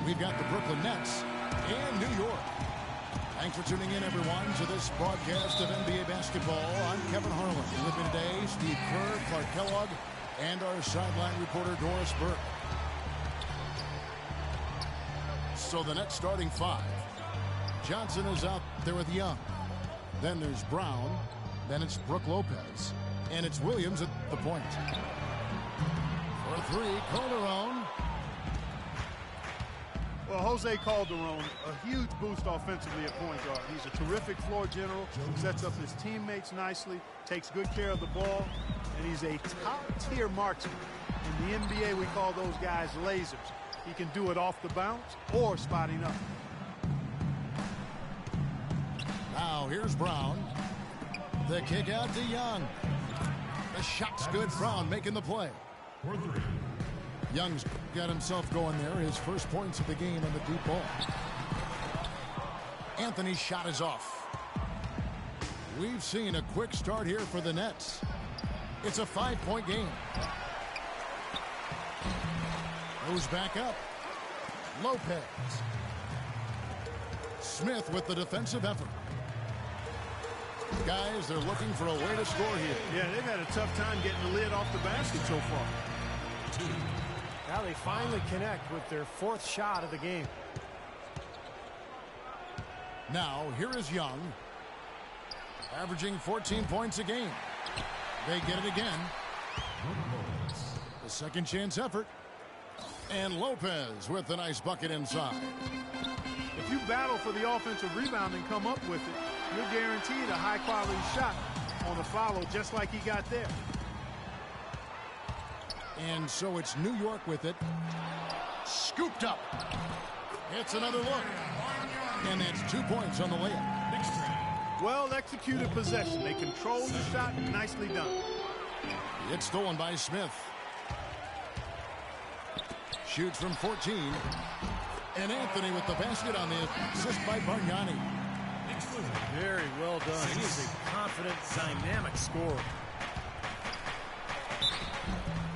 we've got the Brooklyn Nets and New York. Thanks for tuning in, everyone, to this broadcast of NBA basketball. I'm Kevin Harlan. With me today, Steve Kerr, Clark Kellogg, and our sideline reporter, Doris Burke. So the Nets starting five. Johnson is out there with Young. Then there's Brown. Then it's Brook Lopez. And it's Williams at the point. For three, Calderon. Well, Jose Calderon, a huge boost offensively at point guard. He's a terrific floor general, sets up his teammates nicely, takes good care of the ball, and he's a top-tier marksman. In the NBA, we call those guys lasers. He can do it off the bounce or spotting up. Now here's Brown. The kick out to Young. The shot's good. Brown making the play. Young's got himself going there. His first points of the game on the deep ball. Anthony's shot is off. We've seen a quick start here for the Nets. It's a 5-point game. Goes back up. Lopez. Smith with the defensive effort. Guys, they're looking for a way to score here. Yeah, they've had a tough time getting the lid off the basket so far. Now they finally connect with their fourth shot of the game. Now, here is Young. Averaging 14 points a game. They get it again. The second chance effort. And Lopez with a nice bucket inside. If you battle for the offensive rebound and come up with it, you're guaranteed a high-quality shot on the follow, just like he got there. And so it's New York with it. Scooped up. It's another look. And that's 2 points on the layup. Well-executed possession. They control the shot. Nicely done. It's stolen by Smith. Shoots from 14. And Anthony with the basket on the assist by Bargnani. Very well done. He is a confident, dynamic scorer.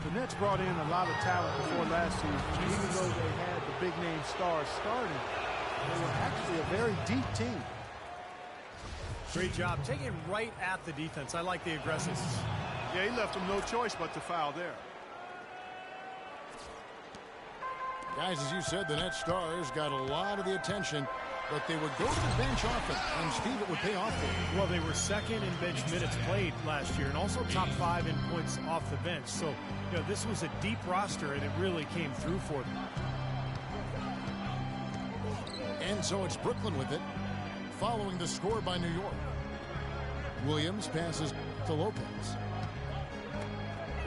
The Nets brought in a lot of talent before last season. Even though they had the big-name stars starting, they were actually a very deep team. Great job. Taking right at the defense. I like the aggressiveness. Yeah, he left them no choice but to foul there. Guys, as you said, the Nets stars got a lot of the attention, but they would go to the bench often, and Steve, it would pay off for them. Well, they were second in bench minutes played last year, and also top 5 in points off the bench. So, you know, this was a deep roster, and it really came through for them. And so it's Brooklyn with it, following the score by New York. Williams passes to Lopez.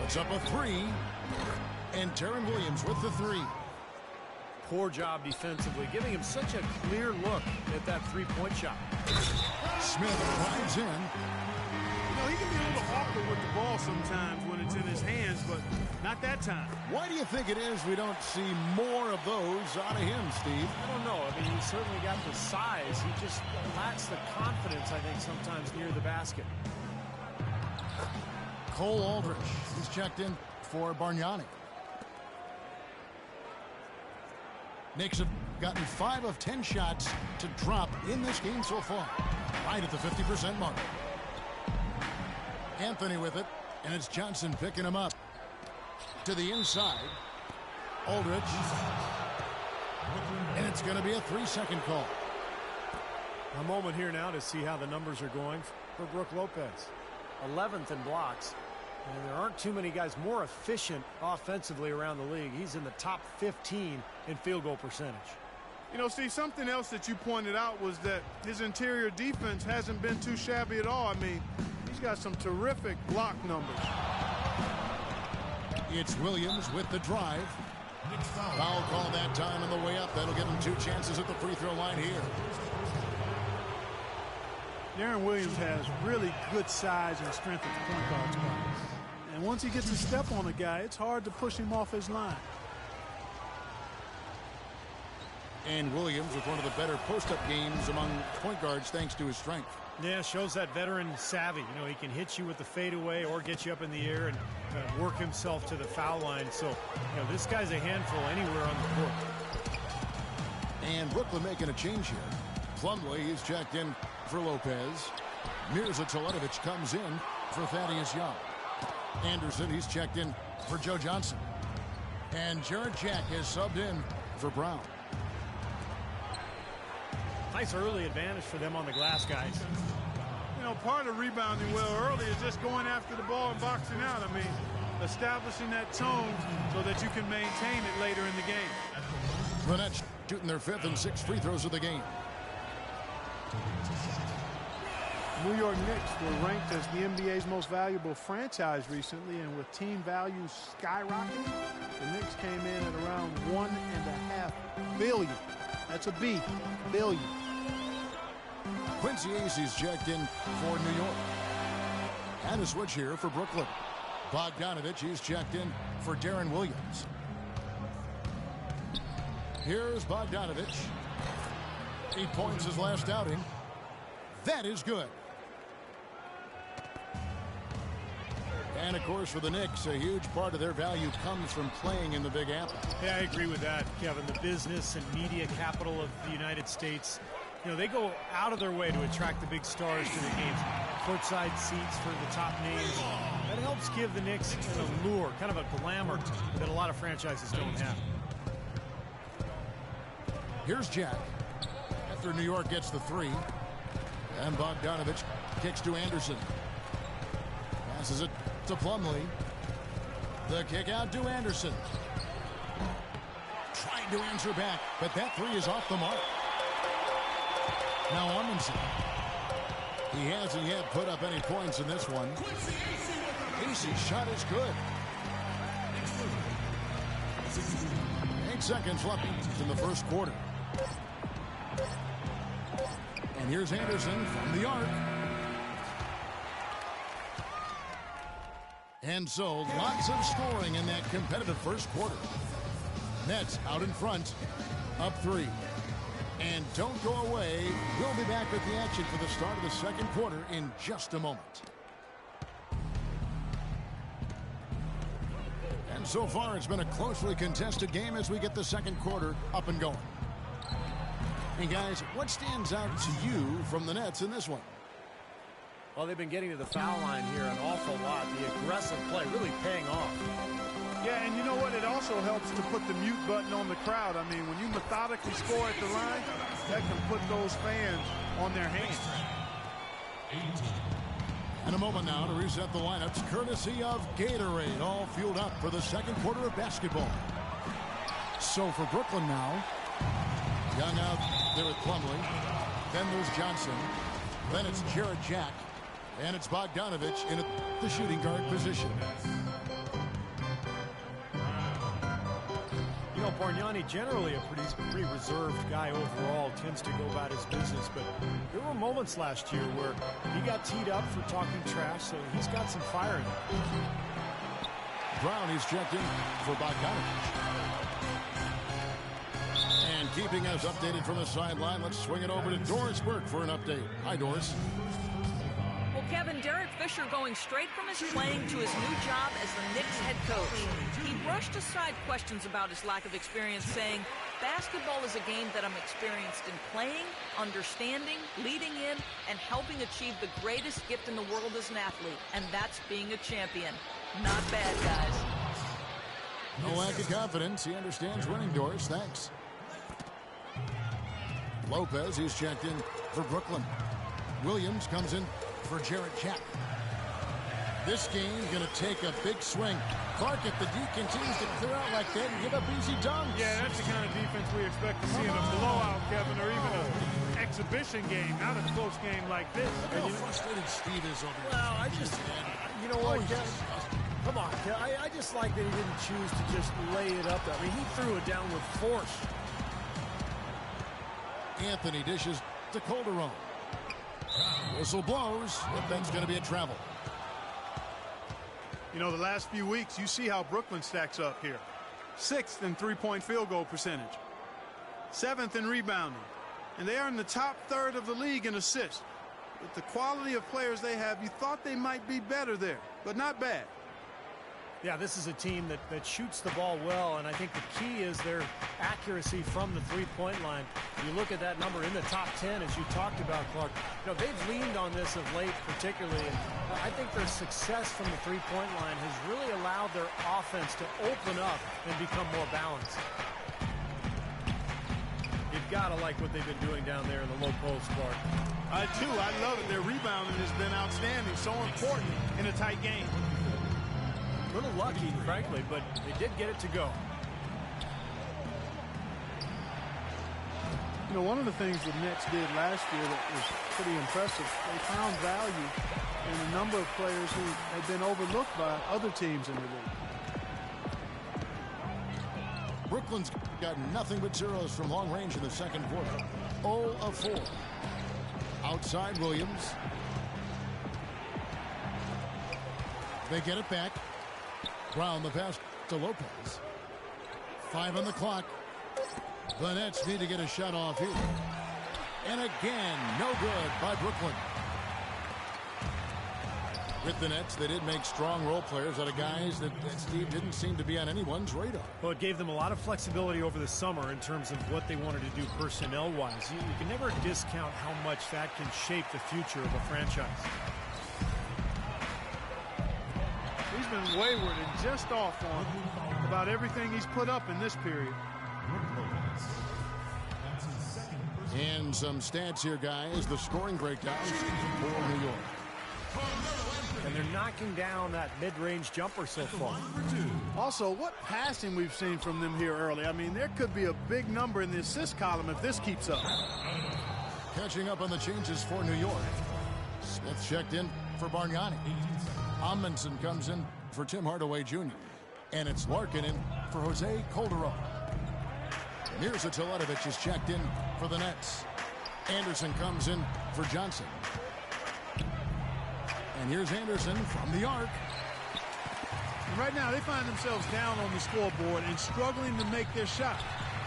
Puts up a three, and Terran Williams with the three. Poor job defensively, giving him such a clear look at that three-point shot. Smith drives in. You know, he can be a little awkward with the ball sometimes when it's in his hands, but not that time. Why do you think it is we don't see more of those out of him, Steve? I don't know. I mean, he certainly got the size. He just lacks the confidence, I think, sometimes near the basket. Cole Aldrich, he's checked in for Bargnani. Knicks have gotten 5 of 10 shots to drop in this game so far. Right at the 50% mark. Anthony with it, and it's Johnson picking him up. To the inside. Aldrich. And it's going to be a 3-second call. A moment here now to see how the numbers are going for Brook Lopez. 11th in blocks. And there aren't too many guys more efficient offensively around the league. He's in the top 15 in field goal percentage. You know, Steve, something else that you pointed out was that his interior defense hasn't been too shabby at all. I mean, he's got some terrific block numbers. It's Williams with the drive. Foul call that time on the way up. That'll give him 2 chances at the free throw line here. Deron Williams has really good size and strength at the point guard spot. And once he gets a step on a guy, it's hard to push him off his line. And Williams with one of the better post-up games among point guards thanks to his strength. Yeah, shows that veteran savvy. You know, he can hit you with the fadeaway or get you up in the air and work himself to the foul line. So, you know, this guy's a handful anywhere on the court. Brooklyn making a change here. Plumlee, he's checked in for Lopez. Mirza Teletovic comes in for Thaddeus Young. Anderson, he's checked in for Joe Johnson. And Jarrett Jack is subbed in for Brown. Nice early advantage for them on the glass, guys. You know, part of rebounding well early is just going after the ball and boxing out. I mean, establishing that tone so that you can maintain it later in the game. The Nets shooting their 5th and 6th free throws of the game. New York Knicks were ranked as the NBA's most valuable franchise recently, and with team values skyrocketing, the Knicks came in at around $1.5 billion. That's a B, billion. Quincy Acey's checked in for New York. And a switch here for Brooklyn. Bogdanovich, he's checked in for Darren Williams. Here's Bogdanovich. 8 points his last outing. That is good. And, of course, for the Knicks, a huge part of their value comes from playing in the Big Apple. Yeah, I agree with that, Kevin. The business and media capital of the United States, you know, they go out of their way to attract the big stars to the games. Courtside seats for the top names. That helps give the Knicks an allure, kind of a glamour that a lot of franchises don't have. Here's Jack. After New York gets the 3. And Bogdanovich kicks to Anderson. Passes it to Plumlee. The kick out to Anderson. Trying to answer back, but that 3 is off the mark. Now Amundsen. He hasn't yet put up any points in this one. Acey's shot is good. 8 seconds left in the first quarter. And here's Anderson from the arc. And so lots of scoring in that competitive first quarter. Nets out in front, up 3. And don't go away. We'll be back with the action for the start of the second quarter in just a moment. And so far it's been a closely contested game as we get the second quarter up and going. And guys, what stands out to you from the Nets in this one? Well, they've been getting to the foul line here an awful lot. The aggressive play really paying off. Yeah, and you know what? It also helps to put the mute button on the crowd. I mean, when you methodically score at the line, that can put those fans on their hands. And a moment now to reset the lineups, courtesy of Gatorade, all fueled up for the second quarter of basketball. So for Brooklyn now, Young out there with Plumlee. Then there's Johnson. Then it's Jarrett Jack. And it's Bogdanovich in the shooting guard position. You know, Bargnani, generally a pretty reserved guy overall, tends to go about his business. But there were moments last year where he got teed up for talking trash, so he's got some fire in him. Brown, he's checked in for Bogdanovich. And keeping us updated from the sideline, let's swing it over to Doris Burke for an update. Hi, Doris. Well, Kevin, Derek Fisher going straight from his playing to his new job as the Knicks head coach. He brushed aside questions about his lack of experience, saying, basketball is a game that I'm experienced in playing, understanding, leading in, and helping achieve the greatest gift in the world as an athlete, and that's being a champion. Not bad, guys. No lack of confidence. He understands winning, Doris. Thanks. Lopez, he's checked in for Brooklyn. Williams comes in for Jarrett Jack. This game's going to take a big swing. Clark, if the D continues to clear out like that and give up easy dunks. Yeah, that's the kind of defense we expect to see in a blowout, Kevin, or even an exhibition game, not a close game like this. Look how frustrated Steve is over here. Well, I just, you know what, Kevin? Come on, I just like that he didn't choose to just lay it up. I mean, he threw it down with force. Anthony dishes to Calderon. Whistle blows. If that's going to be a travel. You know, the last few weeks, you see how Brooklyn stacks up here. 6th in three-point field goal percentage. 7th in rebounding. And they are in the top third of the league in assists. With the quality of players they have, you thought they might be better there, but not bad. Yeah, this is a team that shoots the ball well, and I think the key is their accuracy from the three-point line. You look at that number in the top 10, as you talked about, Clark. You know, they've leaned on this of late particularly, and I think their success from the three-point line has really allowed their offense to open up and become more balanced. You've got to like what they've been doing down there in the low post, Clark. I do. I love it. Their rebounding has been outstanding, so important in a tight game. A little lucky, frankly, but they did get it to go. You know, one of the things the Nets did last year that was pretty impressive, they found value in a number of players who had been overlooked by other teams in the league. Brooklyn's got nothing but zeros from long range in the second quarter. 0 of 4. Outside Williams. They get it back. Brown the pass to Lopez. 5 on the clock. The Nets need to get a shot off here. And again, no good by Brooklyn. With the Nets, they did make strong role players out of guys that Steve didn't seem to be on anyone's radar. Well, it gave them a lot of flexibility over the summer in terms of what they wanted to do personnel-wise. You can never discount how much that can shape the future of a franchise. He's been wayward and just off on about everything he's put up in this period. And some stats here, guys. The scoring breakdowns for New York. And they're knocking down that mid-range jumper so far. Also, what passing we've seen from them here early. I mean, there could be a big number in the assist column if this keeps up. Catching up on the changes for New York. Smith checked in for Bargnani. Amundsen comes in for Tim Hardaway Jr. And it's Larkin in for Jose Calderon. Mirza Teletovic is checked in for the Nets. Anderson comes in for Johnson. And here's Anderson from the arc. And right now, they find themselves down on the scoreboard and struggling to make their shot.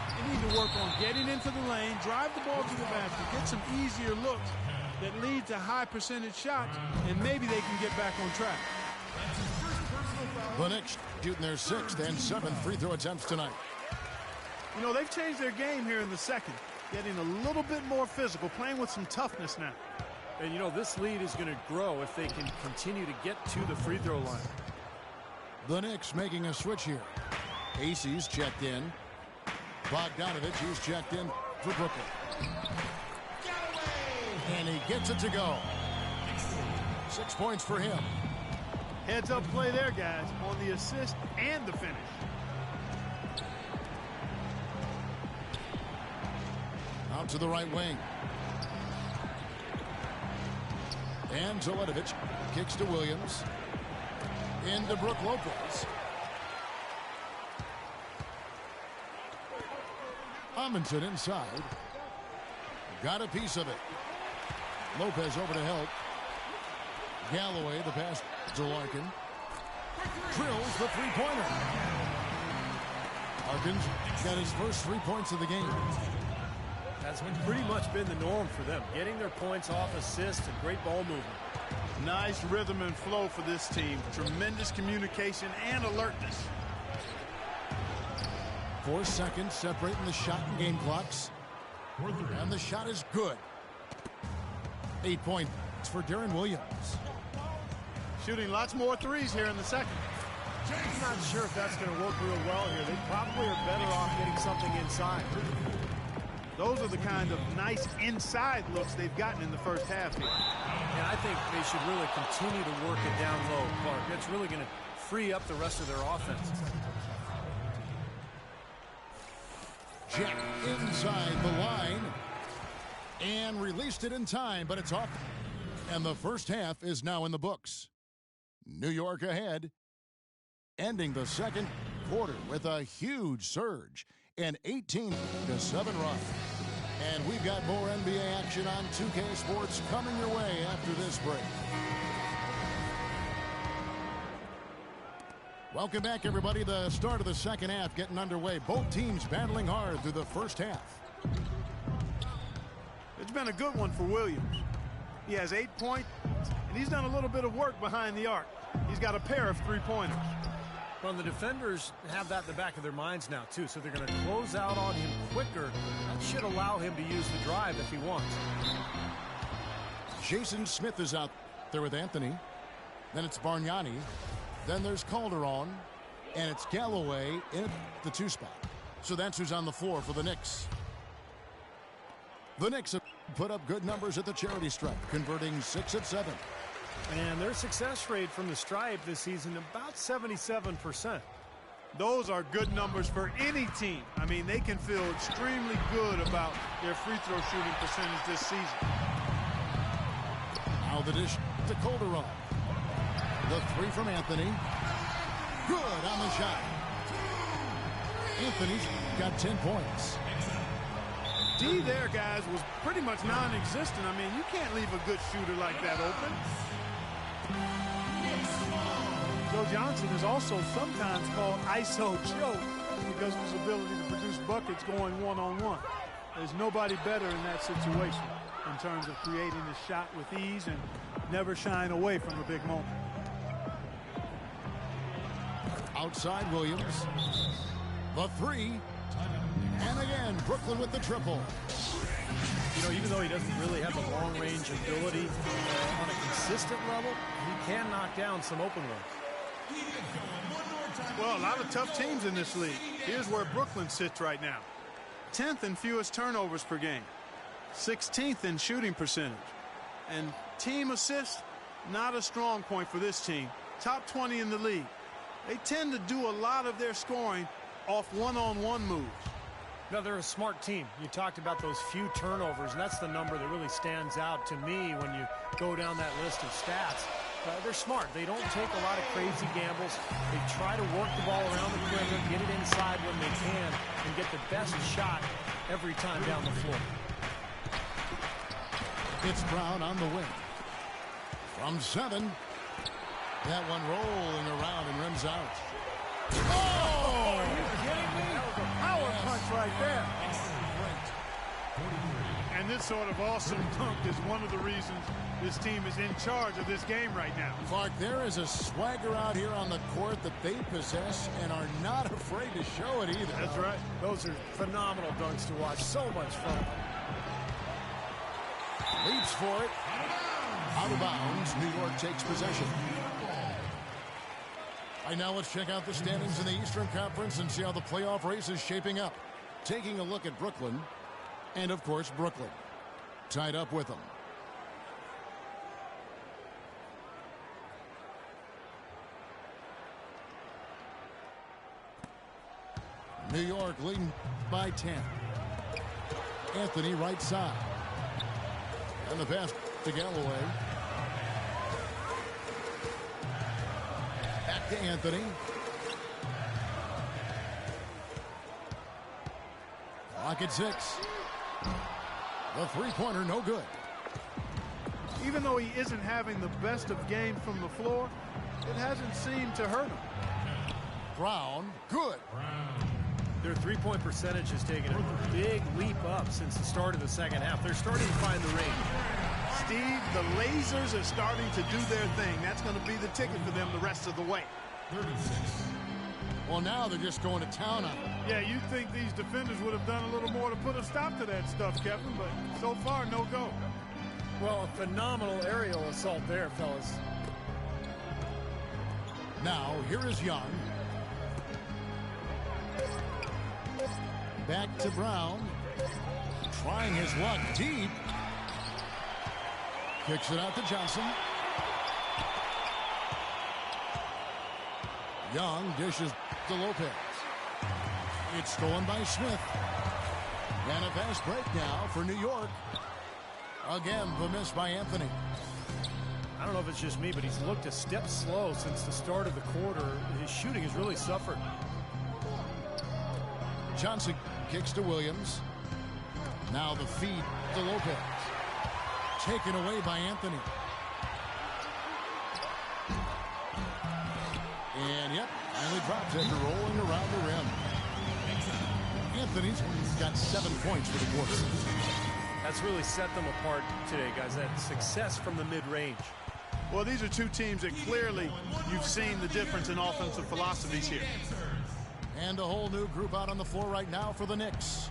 They need to work on getting into the lane, drive the ball to the basket, get some easier looks that lead to high percentage shots, and maybe they can get back on track. The Knicks shooting their 6th and 7th free throw attempts tonight. You know, they've changed their game here in the second, getting a little bit more physical, playing with some toughness now. And, you know, this lead is going to grow if they can continue to get to the free throw line. The Knicks making a switch here. Acey's checked in. Bogdanovich, he's checked in for Brooklyn. And he gets it to go. 6 points for him. Heads up play there, guys, on the assist and the finish. Out to the right wing. And Teletovic kicks to Williams. Into Brook Lopez. Amundsen inside. Got a piece of it. Lopez over to help. Galloway, the pass to Larkin. Drills the three-pointer. Larkin's got his first 3 points of the game. That's pretty much been the norm for them, getting their points off assists and great ball movement. Nice rhythm and flow for this team. Tremendous communication and alertness. 4 seconds separating the shot and game clocks. And the shot is good. 8 points for Deron Williams. Shooting lots more threes here in the second. I'm not sure if that's going to work real well here. They probably are better off getting something inside. Those are the kind of nice inside looks they've gotten in the first half here. And I think they should really continue to work it down low, Clark. That's really going to free up the rest of their offense. Jack inside the line. And released it in time, but it's off. And the first half is now in the books. New York ahead. Ending the second quarter with a huge surge. An 18-7 run. And we've got more NBA action on 2K Sports coming your way after this break. Welcome back, everybody. The start of the second half getting underway. Both teams battling hard through the first half. It's been a good one for Williams. He has 8 points, and he's done a little bit of work behind the arc. He's got a pair of three-pointers. Well, the defenders have that in the back of their minds now, too, so they're going to close out on him quicker. That should allow him to use the drive if he wants. Jason Smith is out there with Anthony. Then it's Bargnani. Then there's Calderon. And it's Galloway in the 2 spot. So that's who's on the floor for the Knicks. The Knicks have put up good numbers at the charity stripe, converting 6 of 7. And their success rate from the stripe this season, about 77%. Those are good numbers for any team. I mean, they can feel extremely good about their free throw shooting percentage this season. Now the dish to Calderon. The 3 from Anthony. Good on the shot. Anthony's got 10 points. D there, guys, was pretty much non-existent. I mean, you can't leave a good shooter like that open. Joe Johnson is also sometimes called ISO Joe because of his ability to produce buckets going one-on-one. There's nobody better in that situation in terms of creating a shot with ease and never shying away from a big moment. Outside Williams. The 3. And again, Brooklyn with the triple. You know, even though he doesn't really have the long-range ability on a consistent level, he can knock down some open ones. Well, a lot of tough teams in this league. Here's where Brooklyn sits right now. 10th in fewest turnovers per game. 16th in shooting percentage. And team assists, not a strong point for this team. Top 20 in the league. They tend to do a lot of their scoring off one-on-one moves. No, they're a smart team. You talked about those few turnovers, and that's the number that really stands out to me when you go down that list of stats. They're smart. They don't take a lot of crazy gambles. They try to work the ball around the perimeter, get it inside when they can, and get the best shot every time down the floor. It's Brown on the wing. From 7. That one rolling around and rims out. Oh! Are you kidding me? That was a power punch right there. And this sort of awesome dunk is one of the reasons this team is in charge of this game right now. Clark, there is a swagger out here on the court that they possess and are not afraid to show it either. That's right. Those are phenomenal dunks to watch. So much fun. Leaps for it. Out of bounds. New York takes possession. All right, now let's check out the standings in the Eastern Conference and see how the playoff race is shaping up. Taking a look at Brooklyn. And, of course, Brooklyn tied up with them. New York leading by 10. Anthony right side. And the pass to Galloway. Back to Anthony. Clock at 6. The three-pointer, no good. Even though he isn't having the best of games from the floor, it hasn't seemed to hurt him. Brown, good. Their three-point percentage has taken a big leap up since the start of the second half. They're starting to find the range. Steve, the lasers are starting to do their thing. That's going to be the ticket for them the rest of the way. 36. Well, now they're just going to town on it. Yeah, you'd think these defenders would have done a little more to put a stop to that stuff, Kevin, but so far, no go. Well, a phenomenal aerial assault there, fellas. Now, here is Young. Back to Brown. Trying his luck deep. Kicks it out to Johnson. Young dishes to Lopez. It's stolen by Smith. And a fast break now for New York. Again, the miss by Anthony. I don't know if it's just me, but he's looked a step slow since the start of the quarter. His shooting has really suffered. Johnson kicks to Williams. Now the feed to Lopez. Taken away by Anthony. And, yep, finally drops after rolling around the rim. Anthony's got 7 points for the quarter. That's really set them apart today, guys. That success from the mid-range. Well, these are two teams that clearly you've seen the difference in offensive philosophies here. And a whole new group out on the floor right now for the Knicks.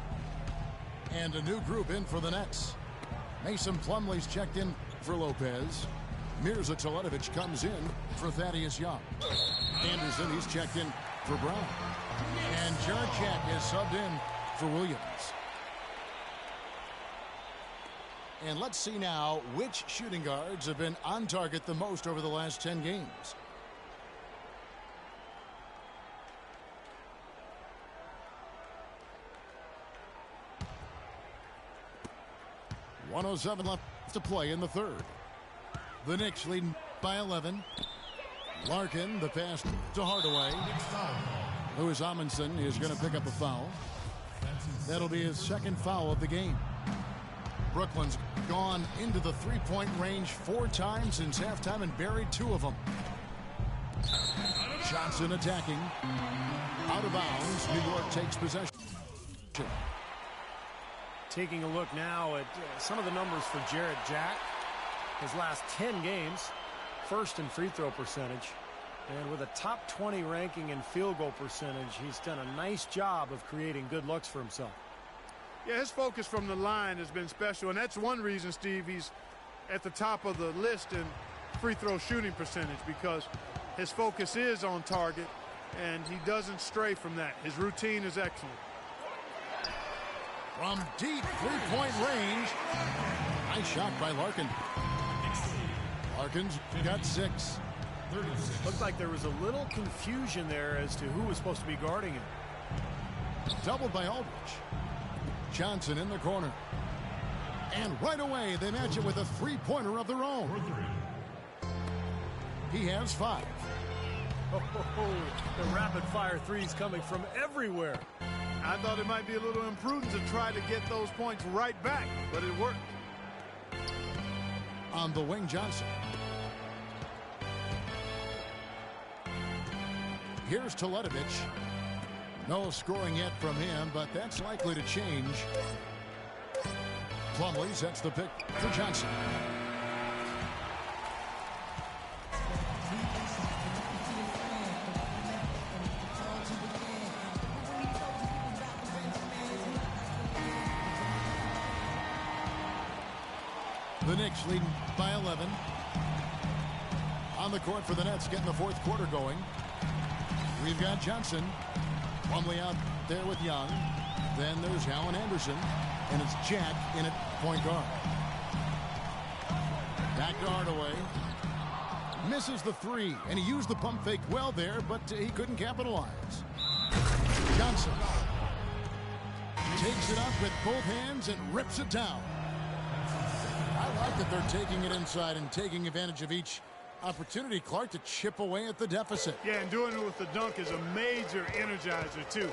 And a new group in for the Nets. Mason Plumlee's checked in for Lopez. Mirza Teletovic comes in for Thaddeus Young. Anderson, he's checked in for Brown. And Jarrett Jack is subbed in for Williams. And let's see now which shooting guards have been on target the most over the last 10 games. .107 left to play in the third. The Knicks leading by 11. Larkin, the pass to Hardaway. Louis Amundsen is going to pick up a foul. That'll be his second foul of the game. Brooklyn's gone into the three-point range 4 times since halftime and buried 2 of them. Johnson attacking. Out of bounds. New York takes possession. Taking a look now at some of the numbers for Jarrett Jack. His last 10 games, first in free throw percentage. And with a top 20 ranking in field goal percentage, he's done a nice job of creating good looks for himself. Yeah, his focus from the line has been special, and that's one reason, Steve, he's at the top of the list in free throw shooting percentage, because his focus is on target, and he doesn't stray from that. His routine is excellent. From deep three-point range. Nice shot by Larkin. Larkin's got 6. Looked like there was a little confusion there as to who was supposed to be guarding him. Doubled by Aldridge. Johnson in the corner. And right away, they match it with a three-pointer of their own. He has 5. The rapid-fire threes coming from everywhere. I thought it might be a little imprudent to try to get those points right back, but it worked. On the wing, Johnson. Here's Teletovic. No scoring yet from him, but that's likely to change. Plumlee sets the pick for Johnson. The Knicks leading by 11. On the court for the Nets, getting the fourth quarter going. We've got Johnson. Plumlee out there with Young. Then there's Allen Anderson. And it's Jack in at point guard. Back to Hardaway. Misses the 3. And he used the pump fake well there, but he couldn't capitalize. Johnson takes it up with both hands and rips it down. I like that they're taking it inside and taking advantage of each opportunity, Clark, to chip away at the deficit. Yeah, and doing it with the dunk is a major energizer, too.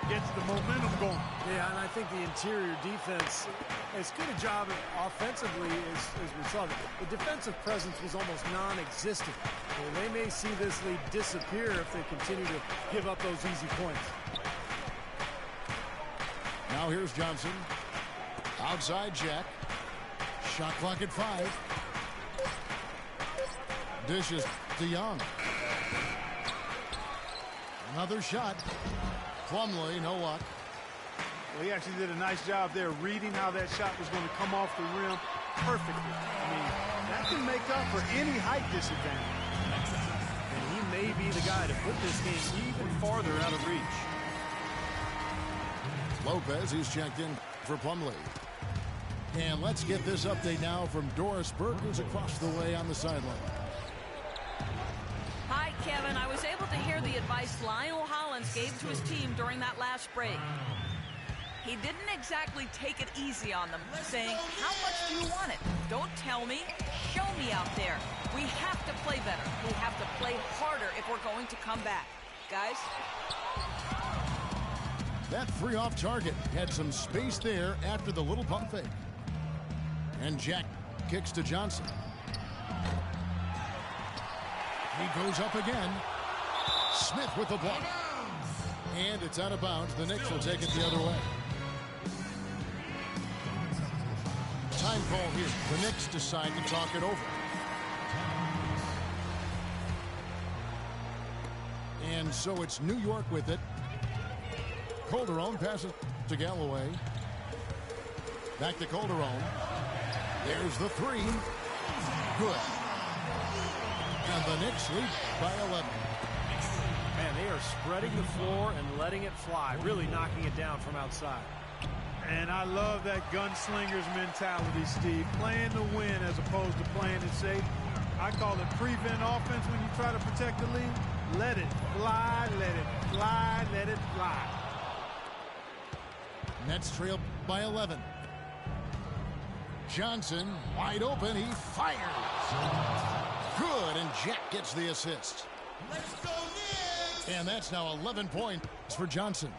Gets the momentum going. Yeah, and I think the interior defense, as good a job offensively as we saw. The defensive presence was almost non-existent. Well, they may see this lead disappear if they continue to give up those easy points. Now here's Johnson. Outside Jack. Shot clock at 5. Dishes to Young. Another shot. Plumlee, no luck. Well, he actually did a nice job there reading how that shot was going to come off the rim perfectly. I mean, that can make up for any height disadvantage. And he may be the guy to put this game even farther out of reach. Lopez, he's checked in for Plumlee. And let's get this update now from Doris Burke, who's across the way on the sideline. Hi, Kevin. I was able to hear the advice Lionel Hollins gave to his team during that last break. He didn't exactly take it easy on them, saying, how much do you want it? Don't tell me. Show me out there. We have to play better. We have to play harder if we're going to come back. Guys? That 3 off target had some space there after the little pump fake. And Jack kicks to Johnson. He goes up again. Smith with the block. And it's out of bounds. The Knicks will take it the other way. Time call here. The Knicks decide to talk it over. And so it's New York with it. Calderon passes to Galloway. Back to Calderon. There's the three. Good. And the Knicks lead by 11. Man, they are spreading the floor and letting it fly, really knocking it down from outside. And I love that gunslinger's mentality, Steve. Playing to win as opposed to playing it safe. I call it prevent offense when you try to protect the lead. Let it fly, let it fly, let it fly. Nets trail by 11. Johnson wide open. He fires. Good, and Jack gets the assist. Let's go Knicks! And that's now 11 points for Johnson.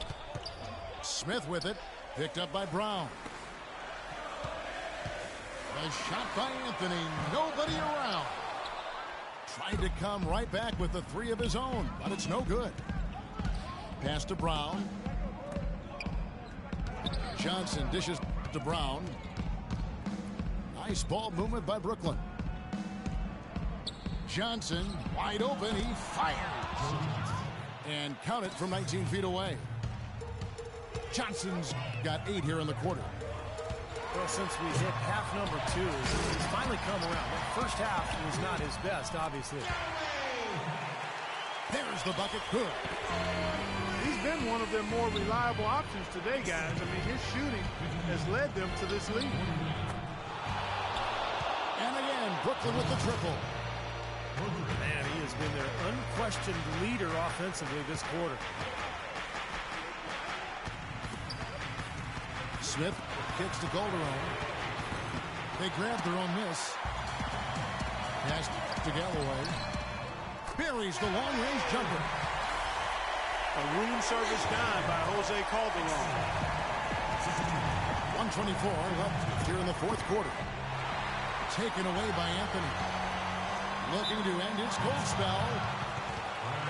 Smith with it. Picked up by Brown. A shot by Anthony. Nobody around. Tried to come right back with the three of his own, but it's no good. Pass to Brown. Johnson dishes to Brown. Nice ball movement by Brooklyn. Johnson wide open. He fires. And count it from 19 feet away. Johnson's got 8 here in the quarter. Well, since we hit half number 2, he's finally come around. The first half was not his best, obviously. There's the bucket. Good. He's been one of their more reliable options today, guys. I mean, his shooting has led them to this lead. And again, Brooklyn with the triple. Man, he has been their unquestioned leader offensively this quarter. Smith kicks to Calderon. They grab their own miss. Pass to Galloway. Buries the long-range jumper. A room service dime by Jose Calderon. 124 left here in the fourth quarter. Taken away by Anthony. Looking to end his cold spell.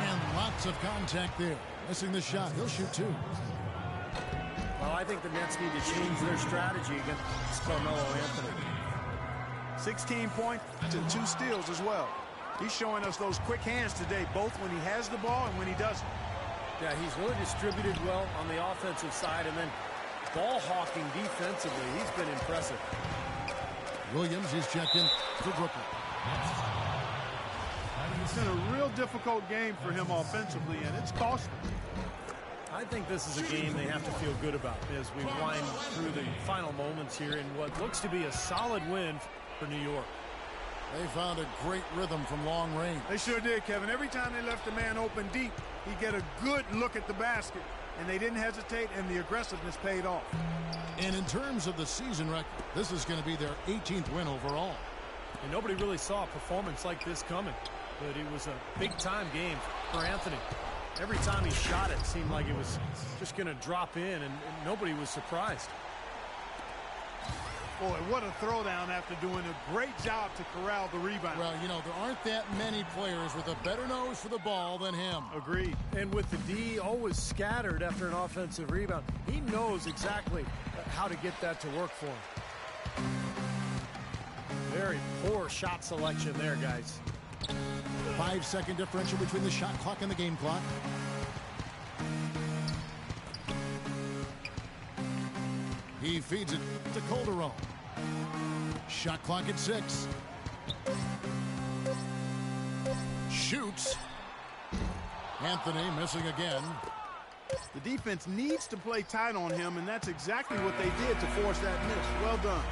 And lots of contact there. Missing the shot. He'll shoot 2. Well, I think the Nets need to change their strategy against Carmelo Anthony. 16 points and 2 steals as well. He's showing us those quick hands today, both when he has the ball and when he doesn't. Yeah, he's really distributed well on the offensive side, and then ball hawking defensively. He's been impressive. Williams is checked in for Brooklyn. It's been a real difficult game for him offensively, and it's costly. I think this is a game they have to feel good about as we wind through the final moments here in what looks to be a solid win for New York. They found a great rhythm from long range. They sure did, Kevin. Every time they left the man open deep, he'd get a good look at the basket, and they didn't hesitate, and the aggressiveness paid off. And in terms of the season record, this is going to be their 18th win overall. And nobody really saw a performance like this coming, but it was a big-time game for Anthony. Every time he shot it seemed like it was just going to drop in, and nobody was surprised. Boy, what a throwdown after doing a great job to corral the rebound. Well, you know, there aren't that many players with a better nose for the ball than him. Agreed. And with the D always scattered after an offensive rebound, he knows exactly how to get that to work for him. Very poor shot selection there, guys. 5-second differential between the shot clock and the game clock. He feeds it to Calderon. Shot clock at 6. Shoots. Anthony missing again. The defense needs to play tight on him, and that's exactly what they did to force that miss. Well done.